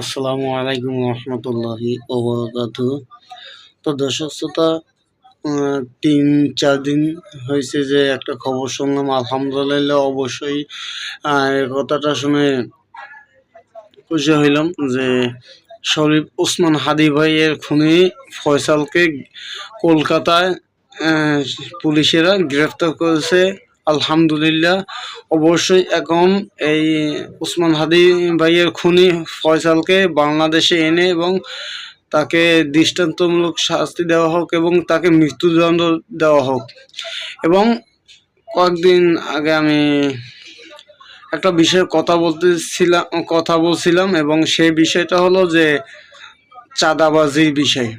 আসসালামু আলাইকুম রহমতুল্লাহি ওবরাকাতু। তো দর্শক শ্রোতা, ৩-৪ দিন হয়েছে যে একটা খবর শুনলাম, আলহামদুলিল্লাহ। অবশ্যই এই কথাটা শুনে খুশি হইলাম যে শরীফ ওসমান হাদি ভাইয়ের খুনি ফয়সালকে কলকাতায় পুলিশেরা গ্রেফতার করেছে। আলহামদুলিল্লাহ। অবশ্যই এখন এই ওসমান হাদি ভাইয়ের খুনি ফয়সালকে বাংলাদেশে এনে এবং তাকে দৃষ্টান্তমূলক শাস্তি দেওয়া হোক এবং তাকে মৃত্যুদণ্ড দেওয়া হোক। এবং কয়েকদিন আগে আমি একটা বিষয়ে কথা বলছিলাম এবং সেই বিষয়টা হলো যে চাঁদাবাজির বিষয়।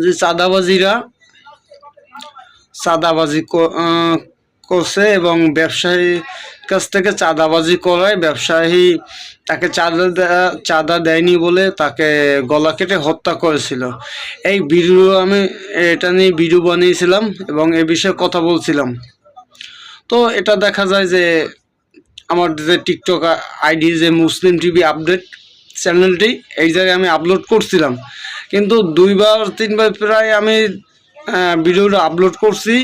যে চাঁদাবাজি করছে এবং ব্যবসায়ীর কাছ থেকে চাঁদাবাজি করায় ব্যবসায়ী তাকে চাঁদা দেয়নি বলে তাকে গলা কেটে হত্যা করেছিল। এই ভিডিও আমি এটা নিয়ে ভিডিও বানিয়েছিলাম এবং এ বিষয়ে কথা বলছিলাম। তো এটা দেখা যায় যে আমার যে টিকটক আইডি যে মুসলিম টিভি আপডেট চ্যানেলটি, এই জায়গায় আমি আপলোড করছিলাম, কিন্তু 2-3বার প্রায় আমি ভিডিওটা আপলোড করছি।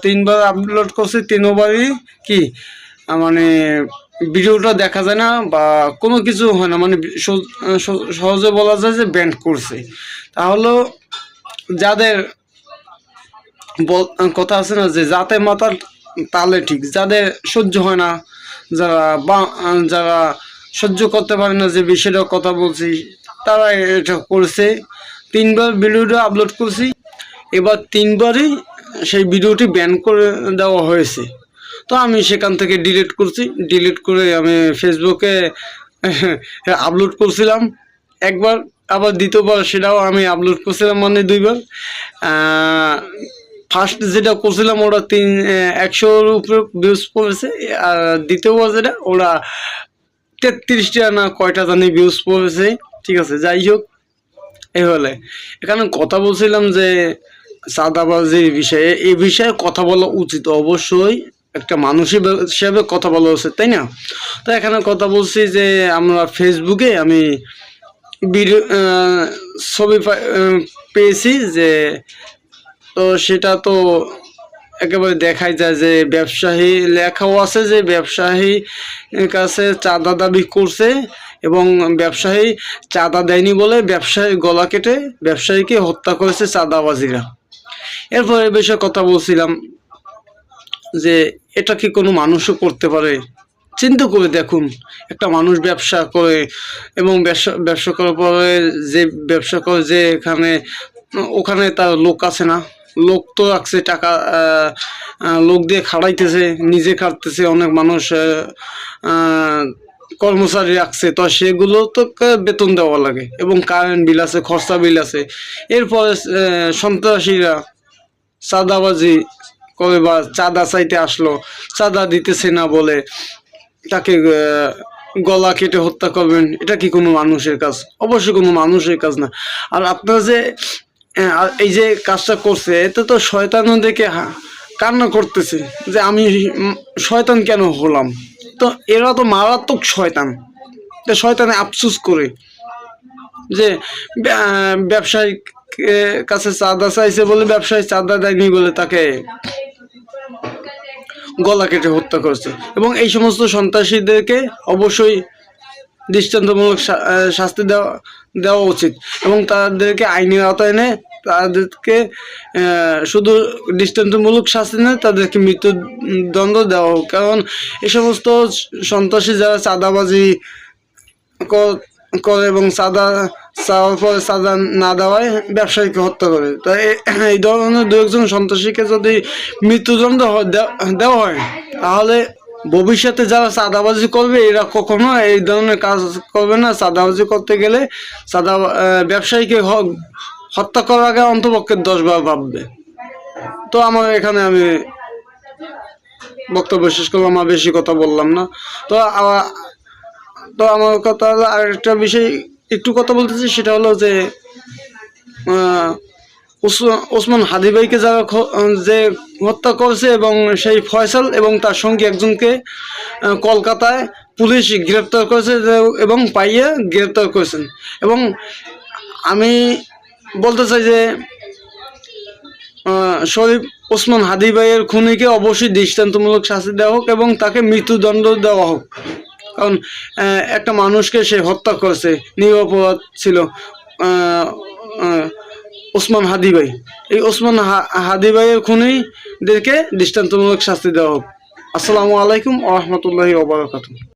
3বার আপলোড করছি, 3বারই কি মানে ভিডিওটা দেখা যায় না বা কোনো কিছু হয় না, মানে সহজে বলা যায় যে ব্যান করছে। তাহলে যাদের কথা আছে না যে যাতে মাতার তালে ঠিক, যাদের সহ্য হয় না, যারা সহ্য করতে পারে না যে বিষয়টা কথা বলছি, তারা এটা করেছে। 3বার ভিডিওটা আপলোড করছি, এবার 3বারই সেই ভিডিওটি ব্যান করে দেওয়া হয়েছে। তো আমি সেখান থেকে ডিলিট করে আমি ফেসবুকে আপলোড করছিলাম একবার, আবার দ্বিতীয়বার সেটাও আমি আপলোড করছিলাম, মানে 2বার। ফার্স্ট যেটা করছিলাম ওরা 100-র উপরে ভিউজ পড়েছে, আর দ্বিতীয়বার যেটা ওরা 33টা না কয়টা জানি ভিউজ পড়েছে। ঠিক আছে, যাই হোক। এই হলে এখানে কথা বলছিলাম যে চাঁদাবাজির বিষয়ে, এই বিষয়ে কথা বলা উচিত, অবশ্যই একটা মানুষ হিসেবে কথা বলা উচিত, তাই না? তো এখানে কথা বলছি যে আমরা ফেসবুকে আমি ভিডিও ছবি পেয়েছি যে, তো সেটা তো একেবারে দেখাই যায় যে ব্যবসায়ী লেখাও আছে যে ব্যবসায়ী কাছে চাঁদা দাবি করছে এবং ব্যবসায়ী চাঁদা দেয়নি বলে ব্যবসায়ী গলা কেটে ব্যবসায়ীকে হত্যা করেছে চাঁদাবাজিরা। এরপর এ বিষয়ে কথা বলছিলাম যে এটা কি কোনো মানুষও করতে পারে? চিন্তা করে দেখুন, একটা মানুষ ব্যবসা করে এবং ব্যবসা করার পরে যে ব্যবসা করে যে ওখানে তার লোক আছে না, লোক তো রাখছে, টাকা লোক দিয়ে খাড়াইতেছে, নিজে খাটতেছে, অনেক মানুষ কর্মচারী রাখছে, তো সেগুলো তো বেতন দেওয়া লাগে এবং কারেন্ট বিল আছে, খরচা বিল আছে। এরপরে সন্ত্রাসীরা চাঁদাবাজি করে বা চাঁদা চাইতে আসলো, চাঁদা দিতেছে না বলে তাকে গলা কেটে হত্যা করবেন, এটা কি কোনো মানুষের কাজ? অবশ্যই কোনো মানুষের কাজ না। আর আপনারা যে এই যে কাজটা করছে, এতে তো শয়তানও দেখে কান্না করতেছে যে আমি শয়তান কেন হলাম। তো এরা তো মারাত্মক শয়তান, তো শয়তানে আফসুস করে যে ব্যবসায়ী কাছে চাঁদা চাইছে বলে ব্যবসায়ী চাঁদা দেয়নি বলে তাকে গলা কেটে হত্যা করেছে। এবং এই সমস্ত সন্ত্রাসীদেরকে অবশ্যই দৃষ্টান্তমূলক শাস্তি দেওয়া উচিত এবং তাদেরকে আইনের আওতায় এনে তাদেরকে শুধু দৃষ্টান্তমূলক শাস্তি নেয়, তাদেরকে মৃত্যুদণ্ড দেওয়া হোক। কারণ এই সমস্ত সন্ত্রাসী যারা চাঁদাবাজি করে এবং চাওয়ার পরে চাঁদা না দেওয়ায় ব্যবসায়ীকে হত্যা করে, তাই এই ধরনের 2-1 সন্ত্রাসীকে যদি মৃত্যুদণ্ড দেওয়া হয়, তাহলে ভবিষ্যতে যারা চাঁদাবাজি করবে এরা কখনো এই ধরনের কাজ করবে না। চাঁদাবাজি করতে গেলে ব্যবসায়ীকে হত্যা করার আগে অন্তপক্ষে 10বার ভাববে। তো আমার এখানে আমি বক্তব্য শেষ করলাম, আর বেশি কথা বললাম না। তো আমার কথা হলো, আরেকটা বিষয় একটু কথা বলতেছি, সেটা হলো যে ওসমান হাদি ভাইকে যারা যে হত্যা করেছে এবং সেই ফয়সাল এবং তার সঙ্গে একজনকে কলকাতায় পুলিশ গ্রেপ্তার করেছে এবং পাইয়ে গ্রেপ্তার করেছেন। এবং আমি বলতে চাই যে শরীফ ওসমান হাদি ভাইয়ের খুনিকে অবশ্যই দৃষ্টান্তমূলক শাস্তি দেওয়া হোক এবং তাকে মৃত্যুদণ্ড দেওয়া হোক। কারণ একটা মানুষকে সে হত্যা করেছে, নিরপরাধ ছিল ওসমান হাদি ভাই। এই ওসমান হাদি ভাইয়ের খুনিদেরকে দৃষ্টান্তমূলক শাস্তি দেওয়া হোক। আসসালামু আলাইকুম ওয়া রাহমাতুল্লাহি ওয়া বারাকাতুহু।